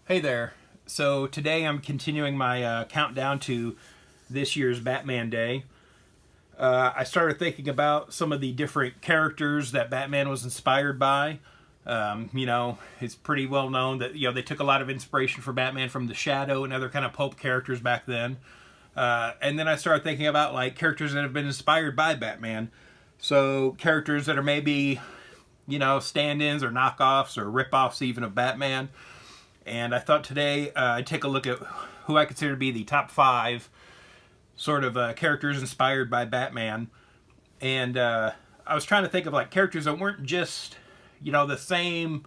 Hey there. So today I'm continuing my countdown to this year's Batman Day. I started thinking about some of the different characters that Batman was inspired by. It's pretty well known that they took a lot of inspiration for Batman from the Shadow and other kind of pulp characters back then. And then I started thinking about like characters that have been inspired by Batman. So characters that are maybe stand-ins or knockoffs or rip-offs even of Batman. And I thought today I'd take a look at who I consider to be the top 5 sort of characters inspired by Batman. And I was trying to think of like characters that weren't just, the same,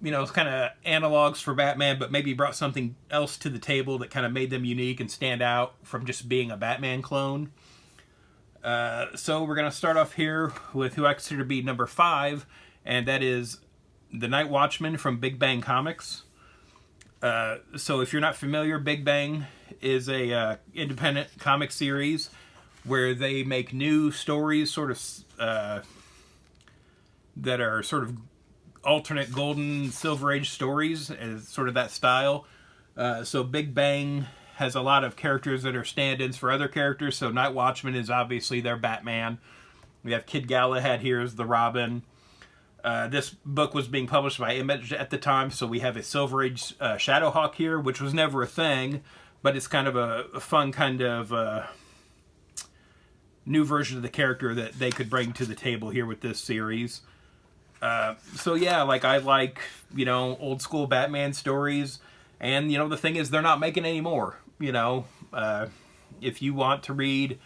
kind of analogs for Batman, but maybe brought something else to the table that kind of made them unique and stand out from just being a Batman clone. So we're going to start off here with who I consider to be number 5, and that is the Night Watchman from Big Bang Comics. So if you're not familiar, Big Bang is a independent comic series where they make new stories sort of that are sort of alternate golden silver age stories, as sort of that style. So Big Bang has a lot of characters that are stand-ins for other characters. So Night Watchman is obviously their Batman. We have Kid Galahad here as the Robin. This book was being published by Image at the time, so we have a Silver Age Shadowhawk here, which was never a thing, but it's kind of a fun kind of new version of the character that they could bring to the table here with this series. So yeah, I like, old school Batman stories, and, the thing is, they're not making any more, if you want to read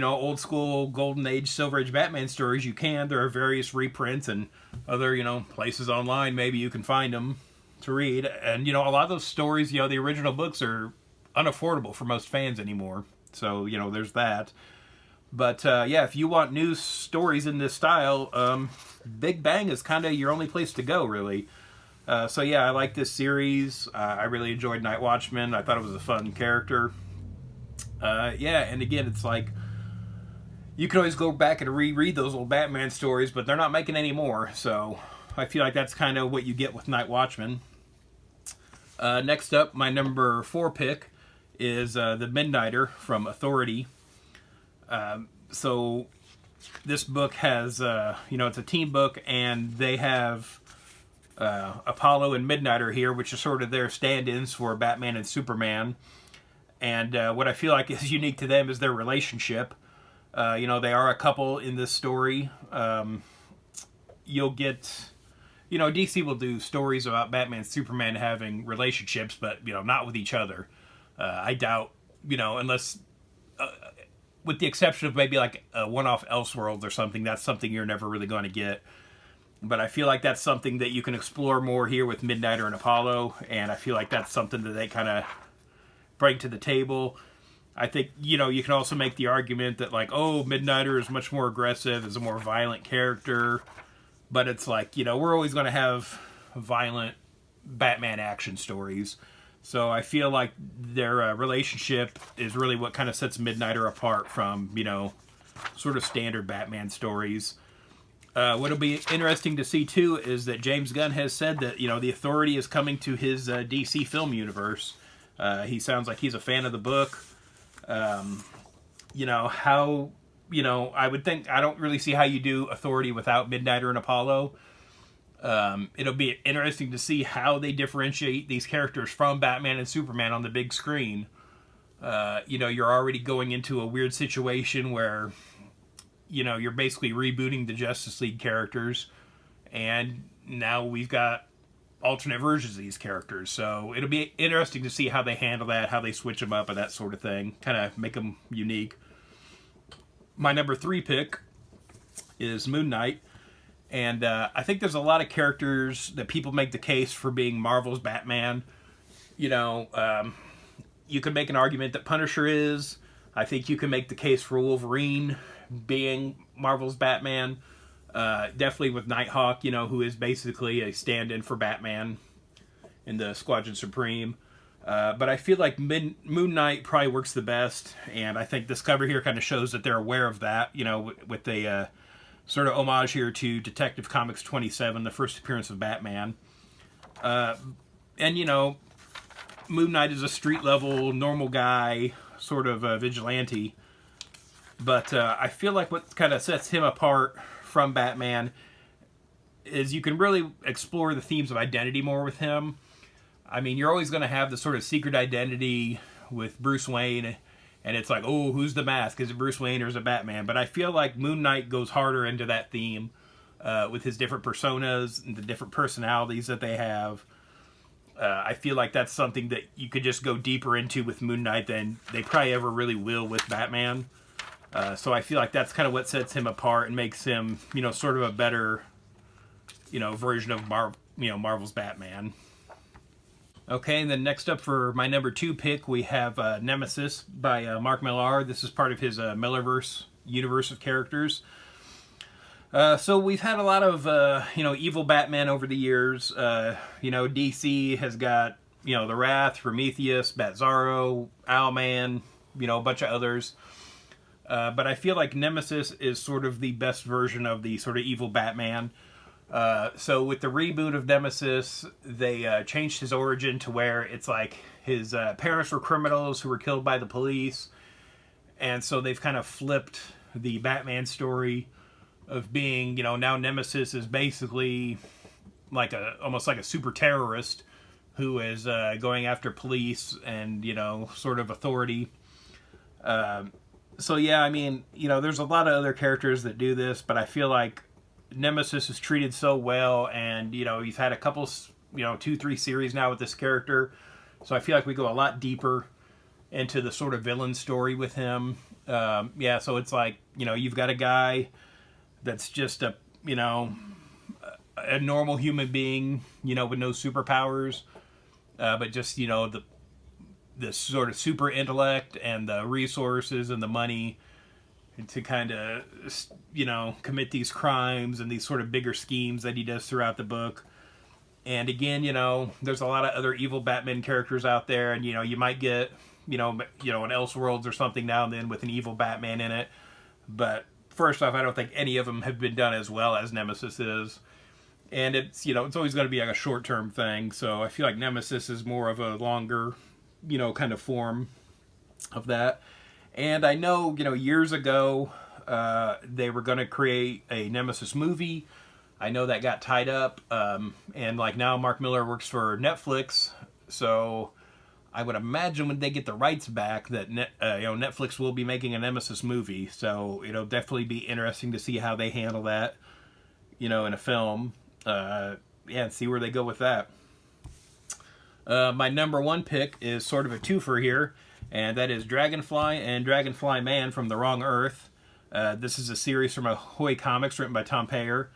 old school Golden Age, Silver Age Batman stories, you can. There are various reprints and other, places online maybe you can find them to read. And, a lot of those stories, the original books are unaffordable for most fans anymore. So, there's that. But, yeah, if you want new stories in this style, Big Bang is kind of your only place to go, really. So, yeah, I like this series. I really enjoyed Night Watchman. I thought it was a fun character. Yeah, and again, it's like, you can always go back and reread those old Batman stories, but they're not making any more, so I feel like that's kind of what you get with Night Watchman. Next up, my number 4 pick is The Midnighter from Authority. So this book has, it's a team book, and they have Apollo and Midnighter here, which are sort of their stand-ins for Batman and Superman. And what I feel like is unique to them is their relationship. They are a couple in this story. You'll get, DC will do stories about Batman and Superman having relationships, but, not with each other. I doubt, unless, with the exception of maybe like a one-off Elseworlds or something, that's something you're never really going to get. But I feel like that's something that you can explore more here with Midnighter and Apollo, and I feel like that's something that they kind of bring to the table. I think, you can also make the argument that, like, oh, Midnighter is much more aggressive, is a more violent character. But it's like, we're always going to have violent Batman action stories. So I feel like their relationship is really what kind of sets Midnighter apart from, sort of standard Batman stories. What'll be interesting to see, too, is that James Gunn has said that, the Authority is coming to his DC film universe. He sounds like he's a fan of the book. I would think, I don't really see how you do Authority without Midnighter and Apollo. It'll be interesting to see how they differentiate these characters from Batman and Superman on the big screen. You're already going into a weird situation where, you're basically rebooting the Justice League characters, and now we've got alternate versions of these characters, so it'll be interesting to see how they handle that, how they switch them up and that sort of thing, kind of make them unique. My number 3 pick is Moon Knight, and I think there's a lot of characters that people make the case for being Marvel's Batman. You can make an argument that Punisher is. I think you can make the case for Wolverine being Marvel's Batman. Definitely with Nighthawk, who is basically a stand-in for Batman in the Squadron Supreme. But I feel like Moon Knight probably works the best, and I think this cover here kind of shows that they're aware of that, with a sort of homage here to Detective Comics 27, the first appearance of Batman. And, you know, Moon Knight is a street level, normal guy, sort of a vigilante. But I feel like what kind of sets him apart from Batman is you can really explore the themes of identity more with him. I mean, you're always going to have the sort of secret identity with Bruce Wayne, and it's like, oh, who's the mask? Is it Bruce Wayne or is it Batman? But I feel like Moon Knight goes harder into that theme with his different personas and the different personalities that they have. I feel like that's something that you could just go deeper into with Moon Knight than they probably ever really will with Batman. So I feel like that's kind of what sets him apart and makes him, you know, sort of a better, you know, version of Marvel's Batman. Okay, and then next up for my number 2 pick, we have Nemesis by Mark Millar. This is part of his Millarverse universe of characters. So we've had a lot of, you know, evil Batman over the years. You know, DC has got, you know, The Wrath, Prometheus, Bat-Zaro, Owlman, you know, a bunch of others. But I feel like Nemesis is sort of the best version of the sort of evil Batman. So with the reboot of Nemesis, they changed his origin to where it's like his parents were criminals who were killed by the police. And so they've kind of flipped the Batman story of being, you know, now Nemesis is basically like almost like a super terrorist who is going after police and, you know, sort of authority. So yeah, I mean, you know, there's a lot of other characters that do this, but I feel like Nemesis is treated so well, and, you know, you've had a couple, you know, 2-3 series now with this character, so I feel like we go a lot deeper into the sort of villain story with him. Yeah, so it's like, you know, you've got a guy that's just a, you know, a normal human being, you know, with no superpowers, but just, you know, the sort of super intellect and the resources and the money to kind of, you know, commit these crimes and these sort of bigger schemes that he does throughout the book. And again, you know, there's a lot of other evil Batman characters out there, and, you know, you might get, you know, an Elseworlds or something now and then with an evil Batman in it. But first off, I don't think any of them have been done as well as Nemesis is. And it's, you know, it's always going to be like a short-term thing. So I feel like Nemesis is more of a longer, you know, kind of form of that. And I know, you know, years ago, they were going to create a Nemesis movie. I know that got tied up. And like now Mark Millar works for Netflix. So I would imagine when they get the rights back that, you know, Netflix will be making a Nemesis movie. So it'll definitely be interesting to see how they handle that, you know, in a film. Yeah, and see where they go with that. My number 1 pick is sort of a twofer here, and that is Dragonfly and Dragonfly Man from the Wrong Earth. This is a series from Ahoy Comics written by Tom Payer.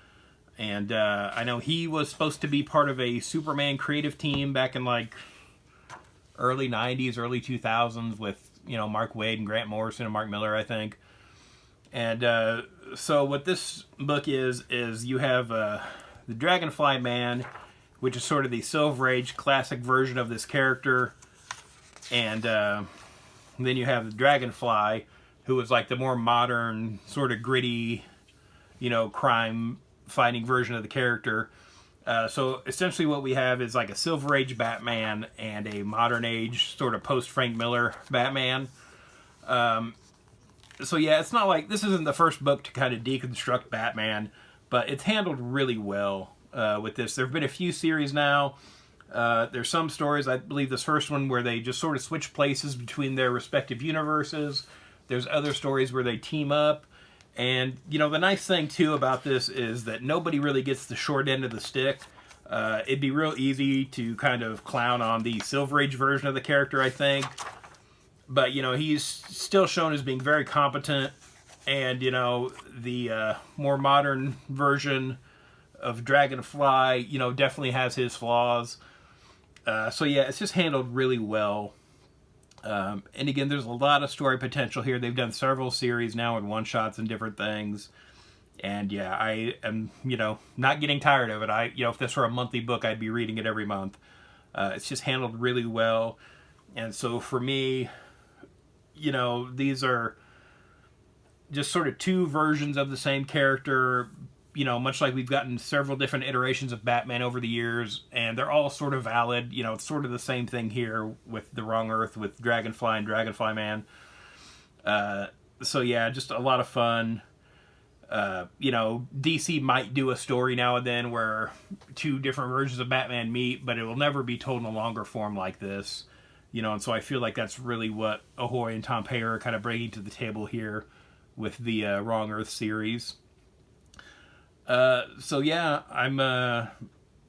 And I know he was supposed to be part of a Superman creative team back in like early 90s, early 2000s with, you know, Mark Waid and Grant Morrison and Mark Millar, I think. And so what this book is you have the Dragonfly Man, which is sort of the Silver Age classic version of this character. And then you have the Dragonfly, who is like the more modern, sort of gritty, you know, crime-fighting version of the character. So essentially what we have is like a Silver Age Batman and a modern age sort of post-Frank Miller Batman. So yeah, it's not like, this isn't the first book to kind of deconstruct Batman, but it's handled really well with this. There have been a few series now. There's some stories, I believe this first one, where they just sort of switch places between their respective universes. There's other stories where they team up. And, you know, the nice thing, too, about this is that nobody really gets the short end of the stick. It'd be real easy to kind of clown on the Silver Age version of the character, I think. But, you know, he's still shown as being very competent. And, you know, the more modern version of Dragonfly, you know, definitely has his flaws. So, yeah, it's just handled really well. And again, there's a lot of story potential here. They've done several series now and one-shots and different things. And yeah, I am, you know, not getting tired of it. You know, if this were a monthly book, I'd be reading it every month. It's just handled really well. And so for me, you know, these are just sort of two versions of the same character, you know, much like we've gotten several different iterations of Batman over the years, and they're all sort of valid. You know, it's sort of the same thing here with the Wrong Earth, with Dragonfly and Dragonfly Man. So yeah, just a lot of fun. You know, DC might do a story now and then where two different versions of Batman meet, but it will never be told in a longer form like this. You know, and so I feel like that's really what Ahoy and Tom Payer are kind of bringing to the table here with the Wrong Earth series. So yeah, I'm,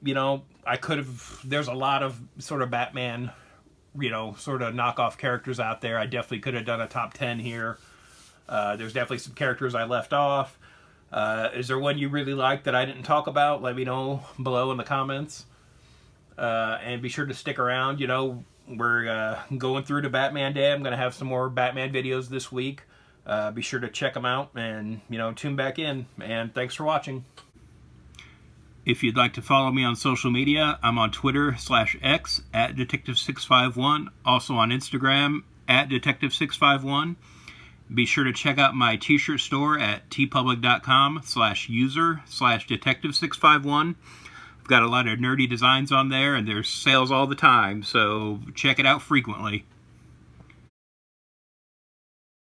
you know, I could have, there's a lot of sort of Batman, you know, sort of knockoff characters out there. I definitely could have done a top 10 here. There's definitely some characters I left off. Is there one you really like that I didn't talk about? Let me know below in the comments. And be sure to stick around. You know, we're going through to Batman Day. I'm going to have some more Batman videos this week. Be sure to check them out and, you know, tune back in. And thanks for watching. If you'd like to follow me on social media, I'm on Twitter/X at Detective651. Also on Instagram at Detective651. Be sure to check out my t-shirt store at tpublic.com/user/Detective651. I've got a lot of nerdy designs on there, and there's sales all the time, so check it out frequently.